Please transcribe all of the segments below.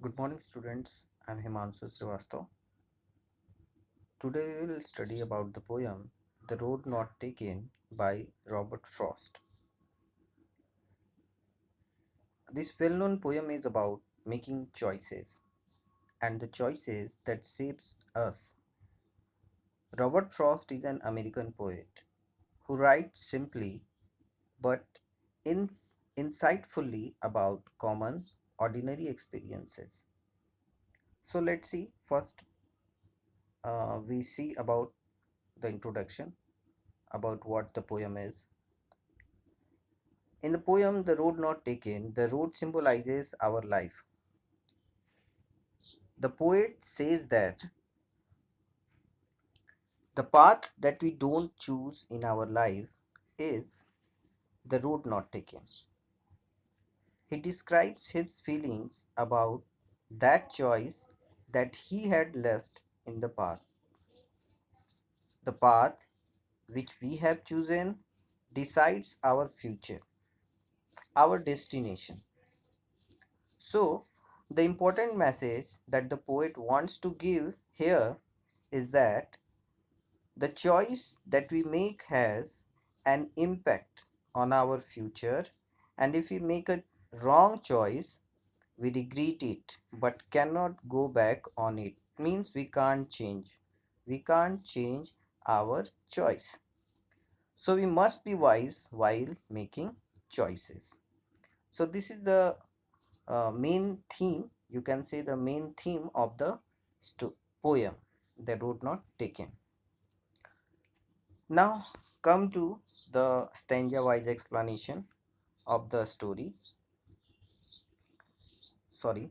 Good morning, students. I'm Himanshu Srivastav. Today we will study about the poem The Road Not Taken by Robert Frost. This well known poem is about making choices and the choices that shapes us. Robert Frost is an American poet who writes simply but insightfully about common, ordinary experiences. So let's see. First, we see about the introduction about what the poem is. In the poem The Road Not Taken, the road symbolizes our life. The poet says that the path that we don't choose in our life is the road not taken. He describes his feelings about that choice that he had left in the past. The path which we have chosen decides our future, our destination. So, the important message that the poet wants to give here is that the choice that we make has an impact on our future, and if we make a wrong choice, we regret it but cannot go back on it. Means we can't change. We can't change our choice. So we must be wise while making choices. So this is the main theme, you can say the main theme of the poem, The Road Not Taken. Now come to the stanza wise explanation of the story,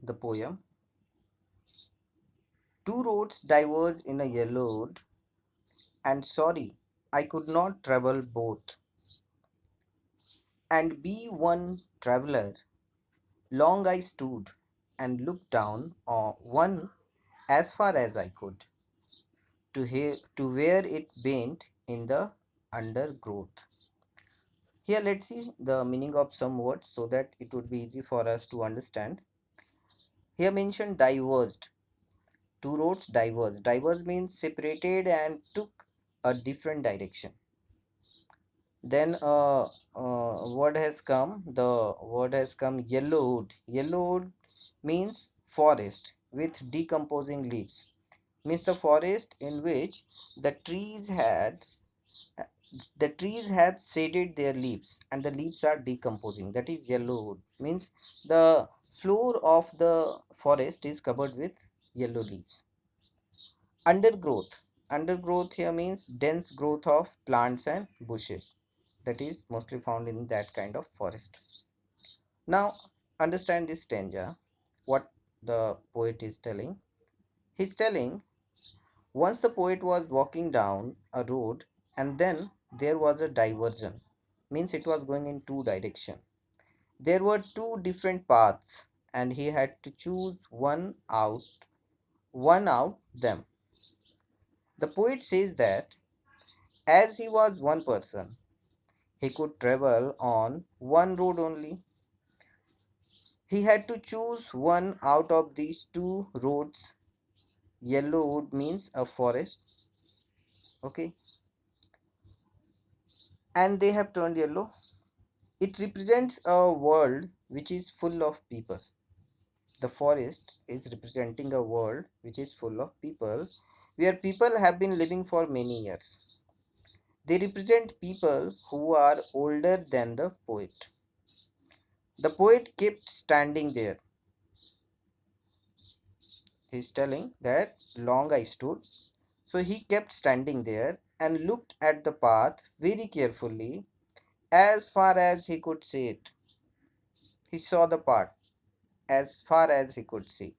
the poem. Two roads diverge in a yellow road, and sorry, I could not travel both, and be one traveler. Long I stood and looked down on one as far as I could, to where it bent in the undergrowth. Here let's see the meaning of some words so that it would be easy for us to understand. Here mentioned diverged. Two roads diverged. Diverged means separated and took a different direction. Then word has come. The word has come yellowwood. Yellowwood means forest with decomposing leaves. Means the forest in which the trees had the trees have shaded their leaves and the leaves are decomposing. That is yellowwood. Means the floor of the forest is covered with yellow leaves. Undergrowth. Undergrowth here means dense growth of plants and bushes. That is mostly found in that kind of forest. Now understand this stanza. What the poet is telling. He's telling once the poet was walking down a road and then there was a diversion. Means it was going in two directions. There were two different paths and he had to choose one out them. The poet says that as he was one person, he could travel on one road only. He had to choose one out of these two roads. Yellow wood means a forest, okay, and they have turned yellow. It represents a world which is full of people. The forest is representing a world which is full of people, where people have been living for many years. They represent people who are older than the poet. The poet kept standing there. He's telling that long I stood. So he kept standing there and looked at the path very carefully as far as he could see it. He saw the path as far as he could see.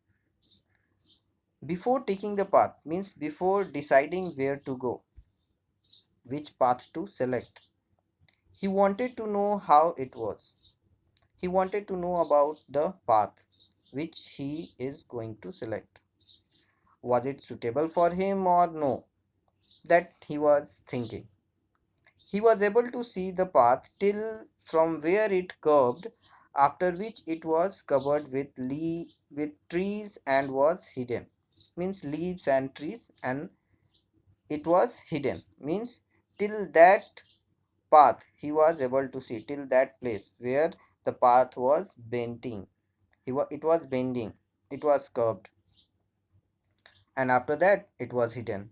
Before taking the path means before deciding where to go, which path to select. He wanted to know how it was. He wanted to know about the path which he is going to select. Was it suitable for him or no? That he was thinking. He was able to see the path till from where it curved, after which it was covered with with trees and was hidden. Means leaves and trees, and it was hidden. Means till that path he was able to see, till that place where the path was bending. It was bending, it was curved, and after that it was hidden.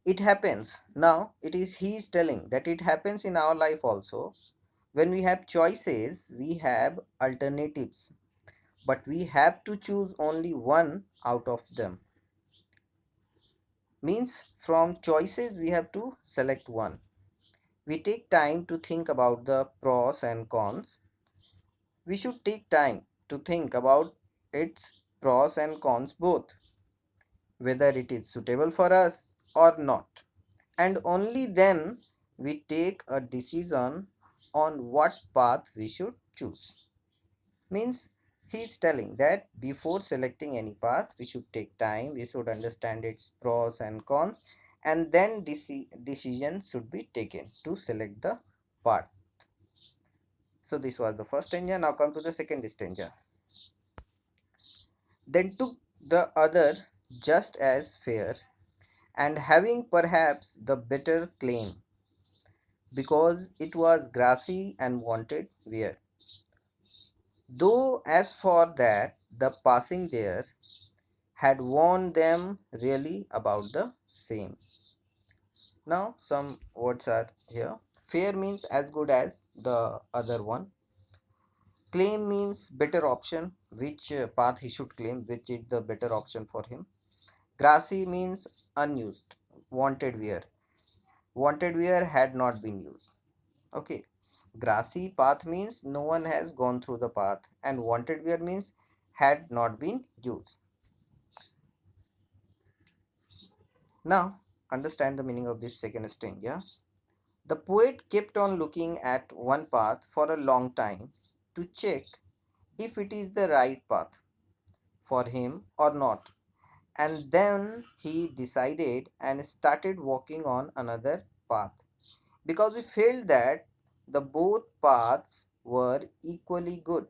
It happens. Now it is he is telling that it happens in our life also. When we have choices, we have alternatives, but we have to choose only one out of them. Means from choices we have to select one. We take time to think about the pros and cons. We should take time to think about its pros and cons both, whether it is suitable for us or not. And only then we take a decision on what path we should choose. Means he is telling that before selecting any path, we should take time, we should understand its pros and cons, and then decision should be taken to select the path. So this was the first stanza. Now come to the second stanza. Then took the other just as fair, and having perhaps the better claim, because it was grassy and wanted wear. Though as for that, the passing there had warned them really about the same. Now some words are here. Fair means as good as the other one. Claim means better option, which path he should claim, which is the better option for him. Grassy means unused. Wanted where. Wanted where had not been used. Okay. Grassy path means no one has gone through the path, and wanted where means had not been used. Now understand the meaning of this second string. Yeah. The poet kept on looking at one path for a long time to check if it is the right path for him or not, and then he decided and started walking on another path because he felt that the both paths were equally good.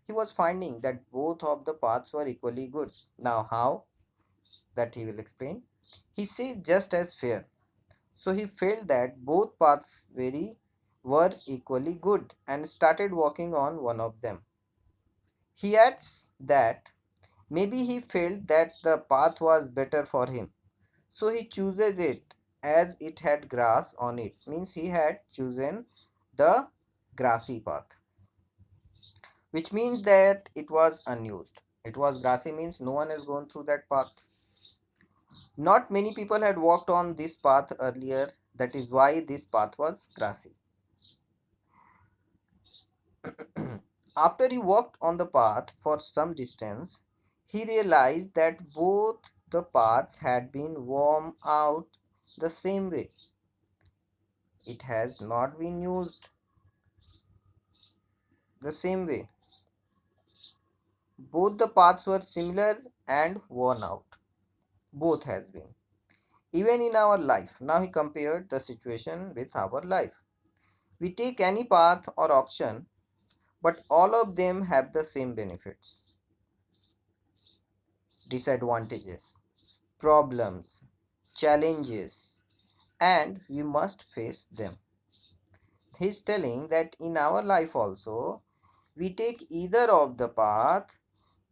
He was finding that both of the paths were equally good. Now how, that he will explain. He says just as fair. So he felt that both paths were equally good and started walking on one of them. He adds that maybe he felt that the path was better for him, so he chooses it as it had grass on it. Means he had chosen the grassy path, which means that it was unused. It was grassy means no one has gone through that path. Not many people had walked on this path earlier, that is why this path was grassy. After he walked on the path for some distance, he realized that both the paths had been worn out the same way. It has not been used the same way. Both the paths were similar and worn out. Both has been. Even in our life. Now he compared the situation with our life. We take any path or option, but all of them have the same benefits, disadvantages, problems, challenges, and we must face them. He's telling that in our life also, we take either of the path,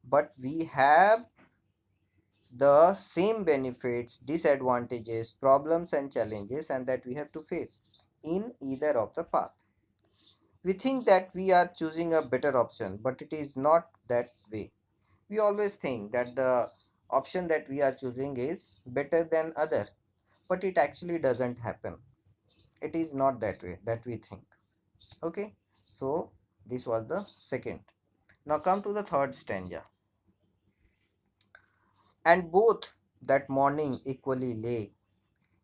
but we have the same benefits, disadvantages, problems, and challenges, and that we have to face in either of the path. We think that we are choosing a better option, but it is not that way. We always think that the option that we are choosing is better than other, but it actually doesn't happen. It is not that way that we think. Okay, so this was the second. Now come to the third stanza. And both that morning equally lay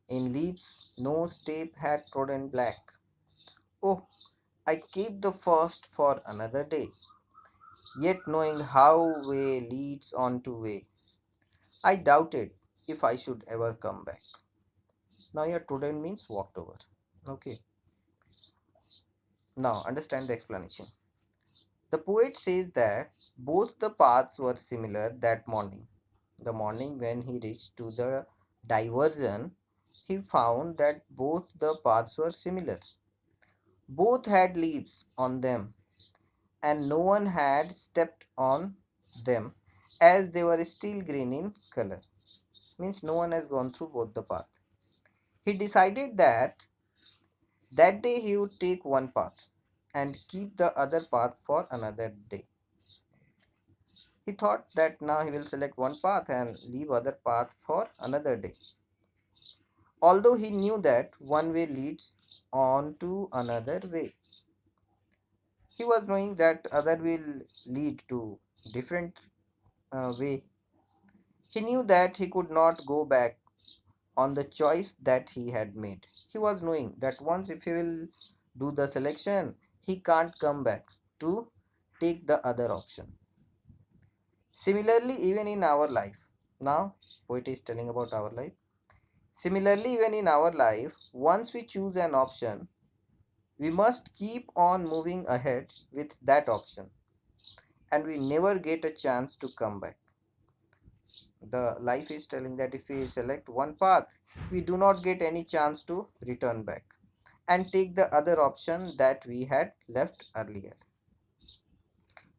in leaves no step had trodden black. Oh, I keep the first for another day, yet knowing how way leads on to way, I doubted if I should ever come back. Now here trodden means walked over. Okay. Now understand the explanation. The poet says that both the paths were similar that morning. The morning when he reached to the diversion, he found that both the paths were similar. Both had leaves on them, and no one had stepped on them as they were still green in color. Means no one has gone through both the paths. He decided that day he would take one path and keep the other path for another day. He thought that now he will select one path and leave other path for another day. Although he knew that one way leads on to another way, he was knowing that other will lead to different way. He knew that he could not go back on the choice that he had made. He was knowing that once if he will do the selection, he can't come back to take the other option. Similarly, even in our life, now poet is telling about our life. Similarly, even in our life, once we choose an option, we must keep on moving ahead with that option and we never get a chance to come back. The life is telling that if we select one path, we do not get any chance to return back and take the other option that we had left earlier.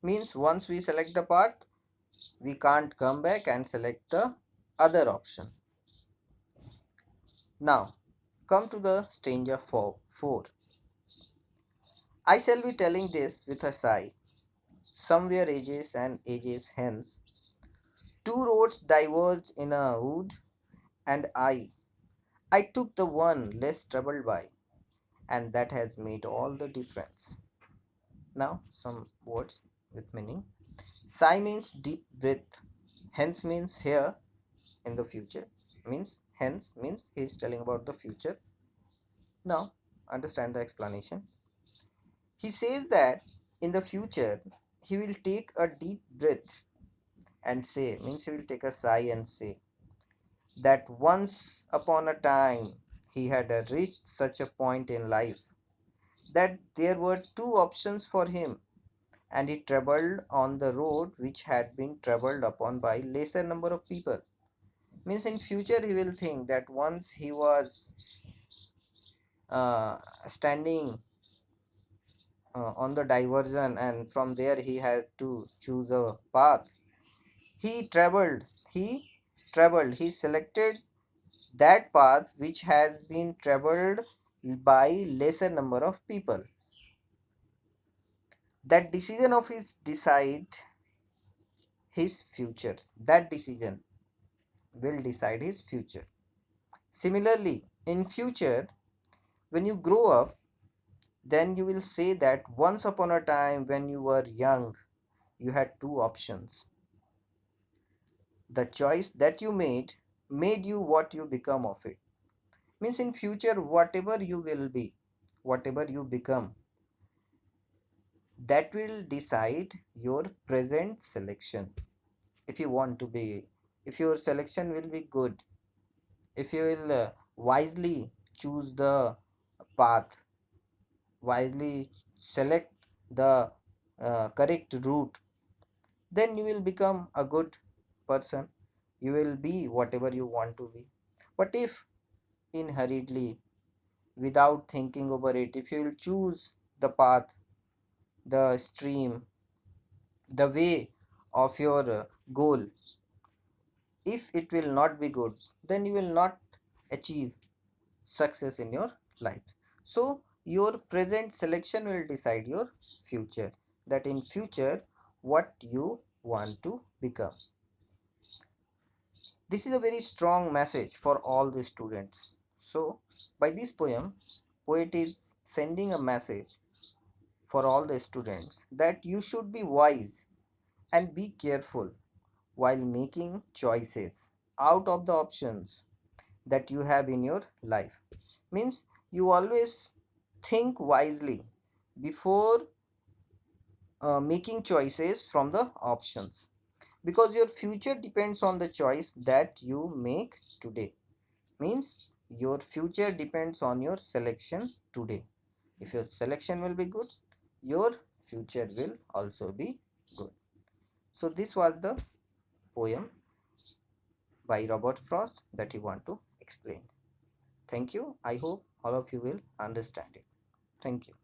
Means once we select the path, we can't come back and select the other option. Now, come to the stranger 4. I shall be telling this with a sigh. Somewhere ages and ages hence, two roads diverged in a wood, and I took the one less troubled by, and that has made all the difference. Now, some words with meaning. Sigh means deep breath. Hence means here in the future. Hence means he is telling about the future. Now, understand the explanation. He says that in the future he will take a deep breath and say, means he will take a sigh and say that once upon a time he had reached such a point in life that there were two options for him, and he traveled on the road which had been traveled upon by lesser number of people. Means in future he will think that once he was standing on the diversion and from there he had to choose a path. He traveled he traveled he selected that path which has been traveled by lesser number of people. That decision of his decide his future. That decision will decide his future. Similarly, in future, when you grow up, then you will say that once upon a time when you were young, you had two options. The choice that you made you what you become of it. Means in future, whatever you will be, whatever you become, that will decide your present selection. If you want to be, if your selection will be good, if you will wisely choose the path, wisely select the correct route, then you will become a good person. You will be whatever you want to be. But if in hurriedly, without thinking over it, if you will choose the path, the stream, the way of your goal, if it will not be good, then you will not achieve success in your life. So your present selection will decide your future, that in future what you want to become. This is a very strong message for all the students. So by this poem, poet is sending a message for all the students that you should be wise and be careful while making choices out of the options that you have in your life. Means you always think wisely before making choices from the options, because your future depends on the choice that you make today. Means your future depends on your selection today. If your selection will be good, your future will also be good. So this was the poem by Robert Frost that he want to explain. Thank you. I hope all of you will understand it. Thank you.